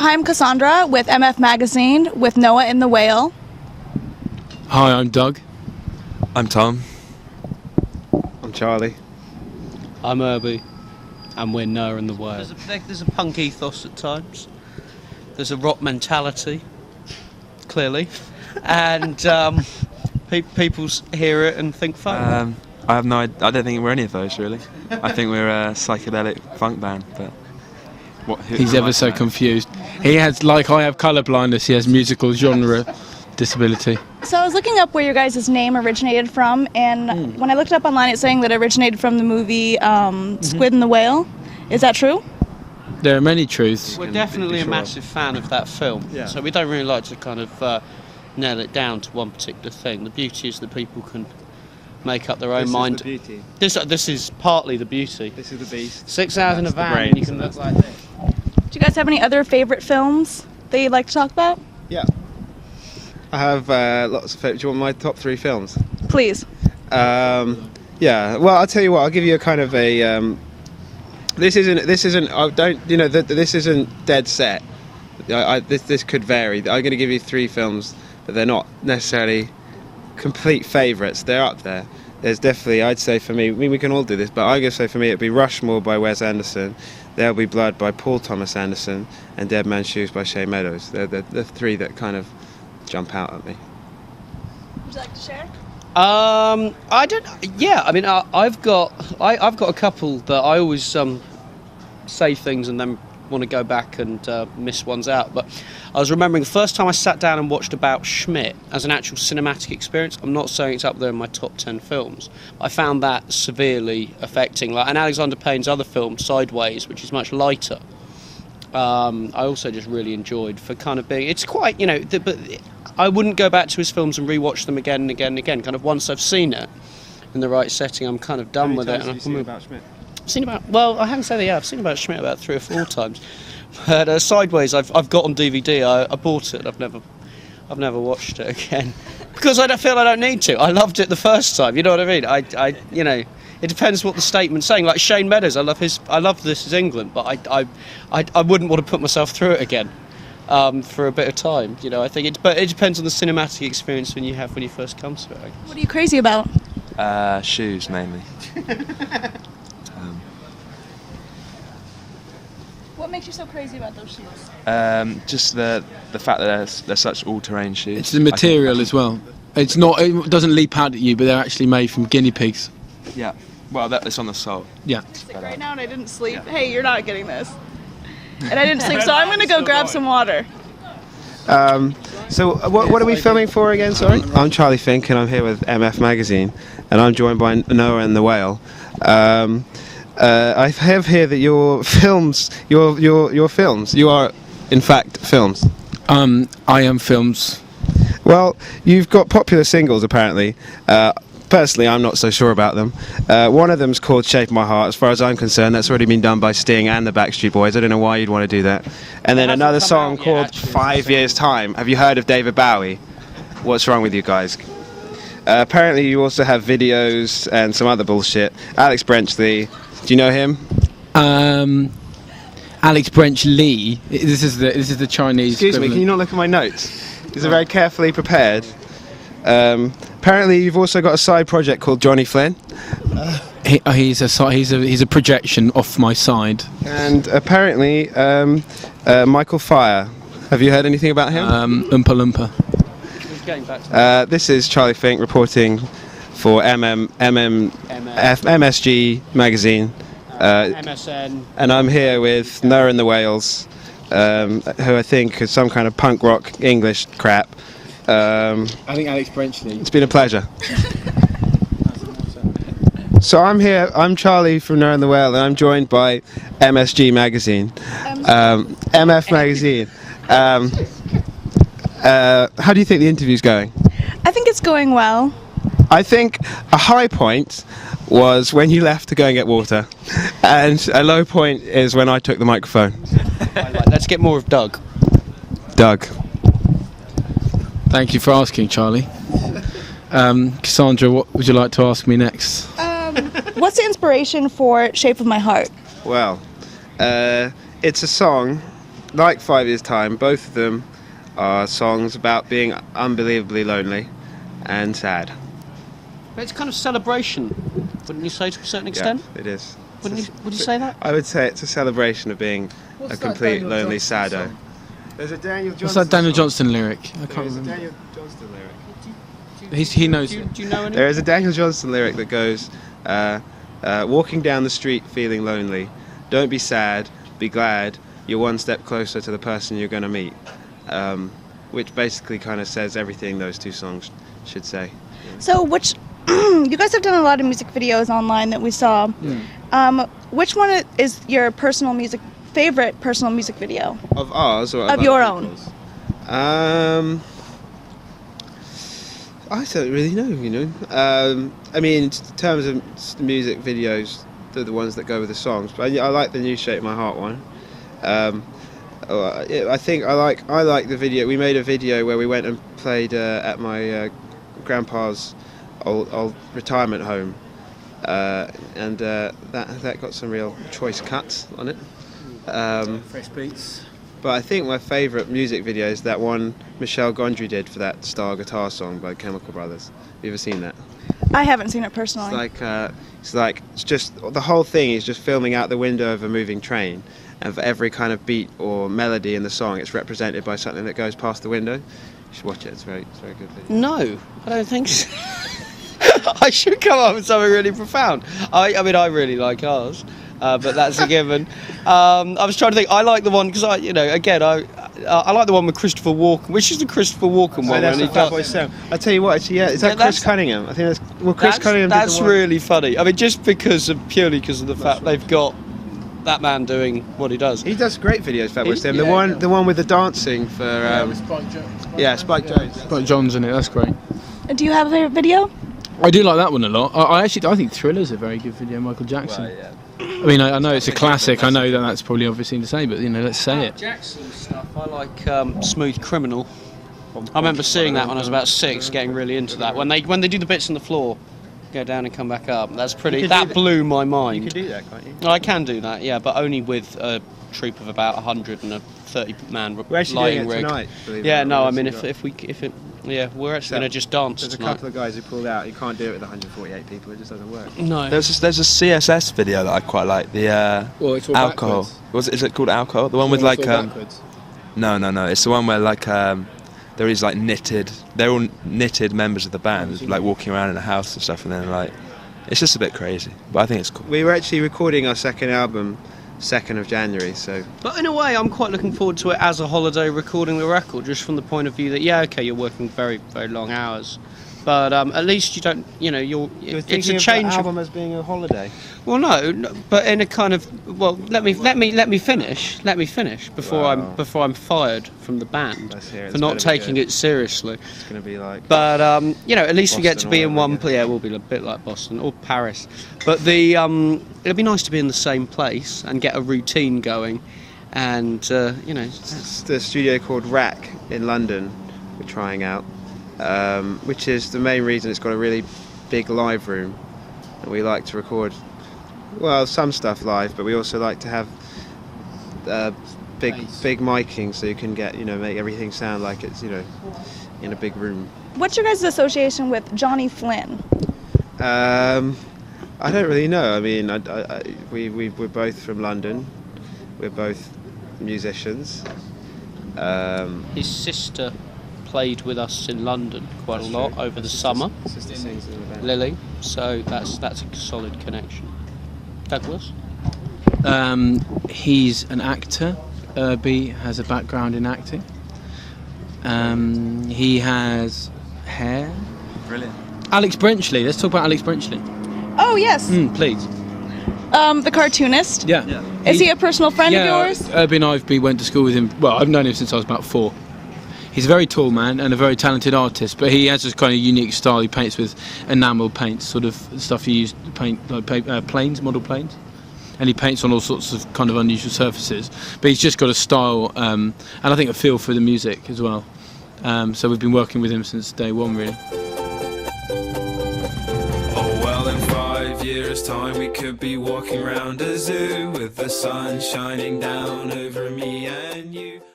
Hi, I'm Cosondra with MF Magazine with Noah and the Whale. Hi, I'm Doug. I'm Tom. I'm Charlie. I'm Irby. And we're Noah and the Whale. There's a punk ethos at times. There's a rock mentality, clearly. And people hear it and think fun. I have no idea. I don't think we're any of those, really. I think we're a psychedelic funk band, but... He's ever so confused. He has, like I have colour blindness, he has musical genre disability. So I was looking up where your guys' name originated from, and when I looked it up online, it's saying that it originated from the movie Squid and the Whale. Is that true? There are many truths. We're definitely a massive fan of that film, so we don't really like to kind of nail it down to one particular thing. The beauty is that people can make up their own mind. This is the beauty. This is partly the beauty. This is the beast. 6 hours in a van brains, and you can look like this. Do you guys have any other favorite films that you'd like to talk about? Yeah. I have lots of favourites. Do you want my top 3 films? Please. Yeah. Well, I'll tell you what. I'll give you a kind of a. This isn't. I don't. You know. This isn't dead set. This could vary. I'm going to give you 3 films, but they're not necessarily complete favourites. They're up there. There's definitely. I'd say for me. I mean, we can all do this, but I'm going to say for me, it'd be Rushmore by Wes Anderson, There'll Be Blood by Paul Thomas Anderson, and Dead Man's Shoes by Shane Meadows. They're the 3 that kind of jump out at me. Would you like to share? I don't. Yeah, I mean, I've got a couple that I always say things and then want to go back and miss ones out. But I was remembering the first time I sat down and watched About Schmidt as an actual cinematic experience. I'm not saying it's up there in my top 10 films. I found that severely affecting. And Alexander Payne's other film, Sideways, which is much lighter. I also just really enjoyed for kind of being. It's quite, but I wouldn't go back to his films and rewatch them again and again and again. Kind of once I've seen it in the right setting, I'm kind of done with it. Have you seen About Schmidt? I haven't said that yet. I've seen About Schmidt about 3 or 4 times. But Sideways, I've got on DVD. I bought it. I've never watched it again because I feel I don't need to. I loved it the first time. You know what I mean? It depends what the statement's saying. Like Shane Meadows, I love This Is England, but I wouldn't want to put myself through it again for a bit of time. I think but it depends on the cinematic experience when you first come to it. I guess. What are you crazy about? Shoes, mainly. What makes you so crazy about those shoes? Just the fact that they're such all-terrain shoes. It's the material as well. It's not. It doesn't leap out at you, but they're actually made from guinea pigs. Yeah. Well, it's on the sole. Yeah. I'm sick right now and I didn't sleep. Yeah. Hey, you're not getting this. And I didn't sleep, so I'm gonna go grab some water. So what are we filming for again? Sorry. I'm Charlie Fink and I'm here with MF Magazine, and I'm joined by Noah and the Whale. I have here that your films. You are, in fact, films. I am films. Well, you've got popular singles apparently. Personally, I'm not so sure about them. One of them's called Shape of My Heart. As far as I'm concerned, that's already been done by Sting and the Backstreet Boys. I don't know why you'd want to do that. And then another song called 5 Years Time. Have you heard of David Bowie? What's wrong with you guys? Apparently, you also have videos and some other bullshit. Alex Brenchley. Do you know him? Alex Brenchley. This is the Chinese. Excuse me. Can you not look at my notes? These are very carefully prepared. Apparently, you've also got a side project called Johnny Flynn. He's a projection off my side. And apparently, Michael Fire. Have you heard anything about him? Oompa Loompa. This is Charlie Fink reporting for MSG Magazine. MSN. And I'm here with Noah and the Whales, who I think is some kind of punk rock English crap. I think Alex Brenchley. It's been a pleasure. So I'm here. I'm Charlie from Noah and the Whale, and I'm joined by MSG Magazine, MF Magazine. How do you think the interview's going? I think it's going well. I think a high point was when you left to go and get water, and a low point is when I took the microphone. Let's get more of Doug. Doug. Thank you for asking, Charlie. Cosondra, what would you like to ask me next? What's the inspiration for Shape of My Heart? Well, it's a song like 5 Years' Time, both of them are songs about being unbelievably lonely and sad. But it's kind of celebration, wouldn't you say, to a certain extent? Yeah, it is. Would you say that? I would say it's a celebration of being What's a that complete Daniel lonely Johnston saddo. song? There's a Daniel Johnston What's that Daniel song. Johnston lyric? I can't There's a remember. Daniel Johnston lyric. He knows Do it. you know any? There is a Daniel Johnston lyric that goes, walking down the street feeling lonely, don't be sad, be glad, you're one step closer to the person you're going to meet. Which basically kind of says everything those two songs should say. So which you guys have done a lot of music videos online that we saw. Which one is your favorite personal music video? Of ours or Of your own? I don't really know, you know. I mean, in terms of music videos, they're the ones that go with the songs. But I like the new Shape My Heart one. I think I like the video. We made a video where we went and played at my grandpa's old retirement home, and that got some real choice cuts on it. Fresh beats. But I think my favourite music video is that one Michelle Gondry did for that Star Guitar song by Chemical Brothers. Have you ever seen that? I haven't seen it personally. It's just the whole thing is just filming out the window of a moving train, and for every kind of beat or melody in the song, it's represented by something that goes past the window. You should watch it. It's very good video. No, I don't think so. I should come up with something really profound. I mean, I really like ours, but that's a given. I was trying to think. I like the one because I like the one with Christopher Walken. Which is the Christopher Walken one? That's when the Fatboy Slim. I tell you what, actually, is that Chris Cunningham? I think Chris Cunningham. That's did the one. really funny. I mean, just purely because of the fact they've got that man doing what he does. He does great videos, Fatboy Slim. Yeah. The one with the dancing for Spike Jones. Got John's in it. That's great. Do you have a favorite video? I do like that one a lot. I think Thriller's a very good video. Michael Jackson. Well, yeah. I mean, I know it's a classic. I know that's probably obvious thing to say, but let's say it. Jackson stuff. I like Smooth Criminal. I remember seeing that when I was about 6, getting really into that. When they do the bits on the floor, go down and come back up. That's pretty. That blew my mind. You can do that, can't you? I can do that, yeah, but only with a troop of about 100 and a 30-man We're actually lying doing it rig. tonight. believe it Yeah, or no, not. I mean, if we're actually going to just dance There's a tonight. couple of guys who pulled out. You can't do it with 148 people. It just doesn't work. No. There's a CSS video that I quite like. The Well, it's all alcohol. Is it called alcohol? The one with like no. It's the one where like there is like knitted. They're all knitted members of the band, like walking around in a house and stuff, and then like it's just a bit crazy. But I think it's cool. We were actually recording our second album 2nd of January, so But in a way, I'm quite looking forward to it as a holiday recording the record, just from the point of view that, yeah, okay, you're working very, very long hours, but at least you don't, you're it's thinking a of change the album as being a holiday. Well, no, but in a kind of, well, let me finish before Wow. I'm fired from the band Let's hear it. for It's not better be taking good. it seriously. It's going to be like. But at least we get to Boston be all in over one again. place. Yeah, we'll be a bit like Boston or Paris. But it'll be nice to be in the same place and get a routine going, and It's the studio called Rack in London. We're trying out, which is the main reason it's got a really big live room, and we like to record. Well, some stuff live, but we also like to have big miking, so you can get make everything sound like it's in a big room. What's your guys' association with Johnny Flynn? I don't really know. I mean, we're both from London. We're both musicians. his sister played with us in London quite a lot over the summer, Sister sings in the band. Lily. So that's a solid connection. Douglas. He's an actor. Irby has a background in acting. He has hair. Brilliant. Alex Brenchley. Let's talk about Alex Brenchley. Oh, yes. Please. The cartoonist. Yeah. Is he a personal friend of yours? Irby and I went to school with him. Well, I've known him since I was about 4. He's a very tall man and a very talented artist, but he has this kind of unique style. He paints with enamel paints, sort of stuff you use to paint like planes, model planes. And he paints on all sorts of kind of unusual surfaces. But he's just got a style and I think a feel for the music as well. So we've been working with him since day one, really. Oh well, in 5 year's time we could be walking round a zoo with the sun shining down over me and you.